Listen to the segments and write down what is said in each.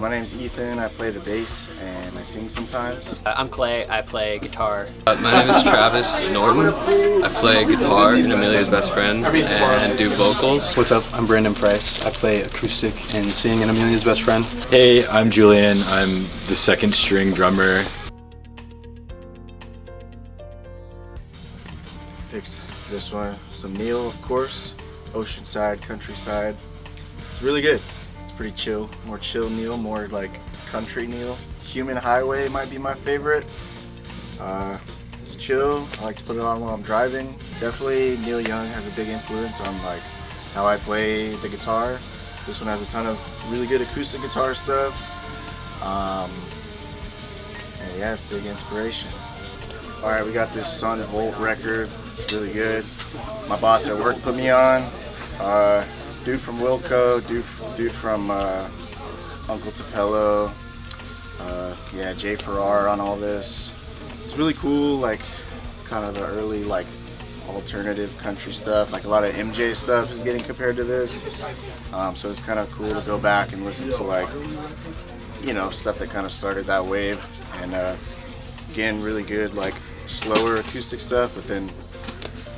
My name's Ethan. I play the bass and I sing sometimes. I'm Clay. I play guitar. My name is Travis Norton. I play guitar and Amelia's best friend and do vocals. What's up? I'm Brandon Price. I play acoustic and sing and Amelia's best friend. Hey, I'm Julian. I'm the second string drummer. Picked this one. Some Neil, of course. Oceanside, countryside. It's really good. It's pretty chill. More chill Neil, more like country Neil. Human Highway might be my favorite. It's chill. I like to put it on while I'm driving. Definitely Neil Young has a big influence on like how I play the guitar. This one has a ton of really good acoustic guitar stuff. And yeah, it's a big inspiration. Alright, we got this Sundance record. It's really good. My boss at work put me on. Dude from Wilco, dude from Uncle Tupelo. Yeah, Jay Farrar on all this. It's really cool, like kind of the early like alternative country stuff. Like a lot of MJ stuff is getting compared to this. So it's kind of cool to go back and listen to like, you know, stuff that kind of started that wave. And again, really good like slower acoustic stuff, but then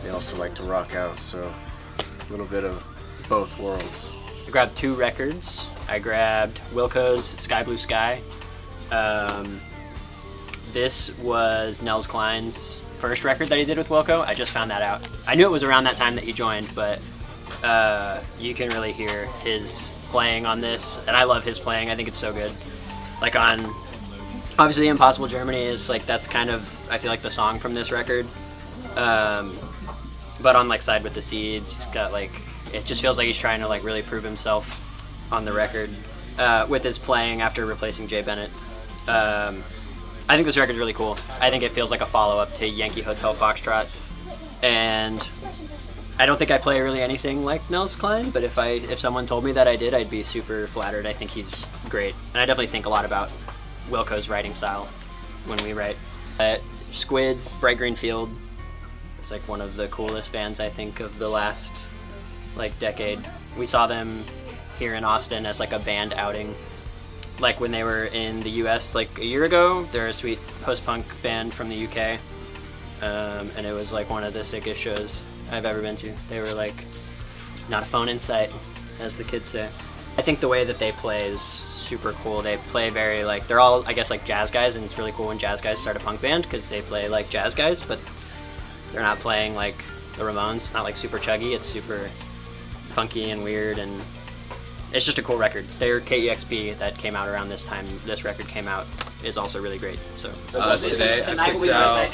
they also like to rock out, so a little bit of both worlds. I grabbed 2 records. I grabbed Wilco's Sky Blue Sky. This was Nels Cline's first record that he did with Wilco. I just found that out. I knew it was around that time that he joined, but you can really hear his playing on this, and I love his playing. I think it's so good. Like on, obviously Impossible Germany is like, that's kind of, I feel like the song from this record. But on like Side with the Seeds, he's got like, it just feels like he's trying to like really prove himself on the record with his playing after replacing Jay Bennett. I think this record's really cool. I think it feels like a follow-up to Yankee Hotel Foxtrot, and I don't think I play really anything like Nels Cline, but if someone told me that I did, I'd be super flattered. I think he's great, and I definitely think a lot about Wilco's writing style when we write. Squid, Bright Green Field. It's like one of the coolest bands I think of the last like decade. We saw them here in Austin as like a band outing, like when they were in the US like a year ago. They're a sweet post-punk band from the UK, and it was like one of the sickest shows I've ever been to. They were like not a phone in sight, as the kids say. I think the way that they play is super cool. They play very like, they're all I guess like jazz guys, and it's really cool when jazz guys start a punk band because they play like jazz guys, but they're not playing like the Ramones. It's not like super chuggy, it's super funky and weird, and it's just a cool record. Their KEXP that came out around this time this record came out is also really great. So today I picked out,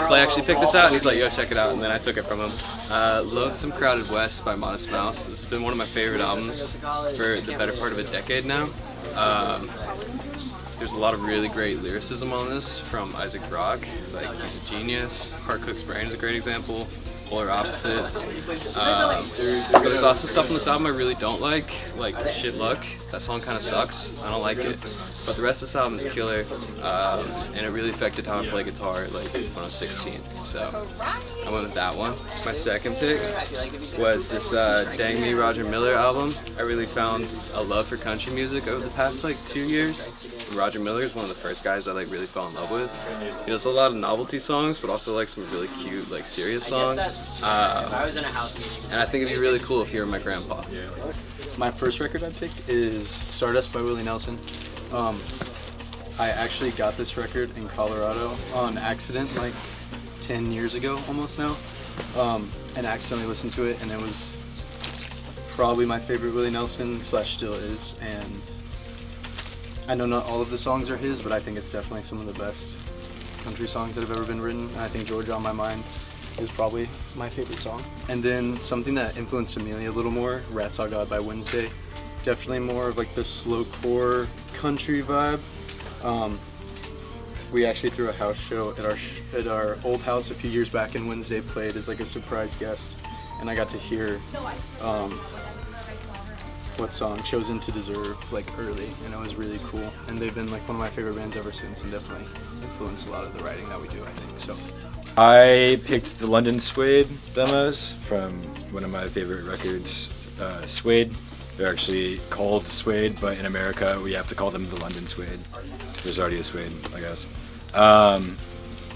Clay actually picked this out and he's like, yo, check it out, and then I took it from him. Lonesome Crowded West by Modest Mouse. This has been one of my favorite albums for the better part of a decade now. There's a lot of really great lyricism on this from Isaac Brock. Like, he's a genius. Hart Cook's Brain is a great example. Polar Opposites. But there's also stuff on this album I really don't like Shit Luck. That song kind of sucks. I don't like it. But the rest of this album is killer, and it really affected how I play guitar like when I was 16. So I went with that one. My second pick was this Dang Me Roger Miller album. I really found a love for country music over the past like 2 years. Roger Miller is one of the first guys I like really fell in love with. He does a lot of novelty songs, but also like some really cute like serious songs. And I think it'd be really cool if you were my grandpa. My first record I picked is Stardust by Willie Nelson. I actually got this record in Colorado on accident like 10 years ago almost now, and accidentally listened to it, and it was probably my favorite Willie Nelson / still is. And I know not all of the songs are his, but I think it's definitely some of the best country songs that have ever been written. And I think Georgia on My Mind is probably my favorite song. And then something that influenced Amelia a little more, Rat Saw God by Wednesday. Definitely more of like the slowcore country vibe. We actually threw a house show at our old house a few years back, and Wednesday played as like a surprise guest, and I got to hear what song, Chosen to Deserve, like early, and it was really cool. And they've been like one of my favorite bands ever since, and definitely influenced a lot of the writing that we do, I think. So I picked the London Suede demos from one of my favorite records, Suede. They're actually called Suede, but in America we have to call them the London Suede. There's already a Suede, I guess.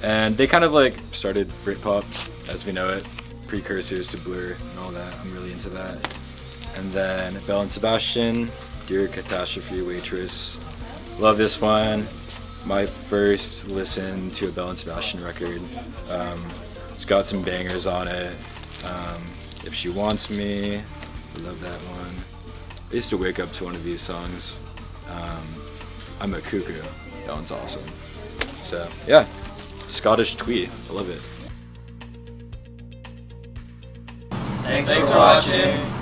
And they kind of like started Britpop as we know it, precursors to Blur and all that. I'm really into that. And then Belle and Sebastian, Dear Catastrophe Waitress. Love this one. My first listen to a Belle and Sebastian record. It's got some bangers on it. If She Wants Me, I love that one. I used to wake up to one of these songs. I'm a Cuckoo, that one's awesome. So yeah, Scottish Tweet, I love it. Thanks for watching.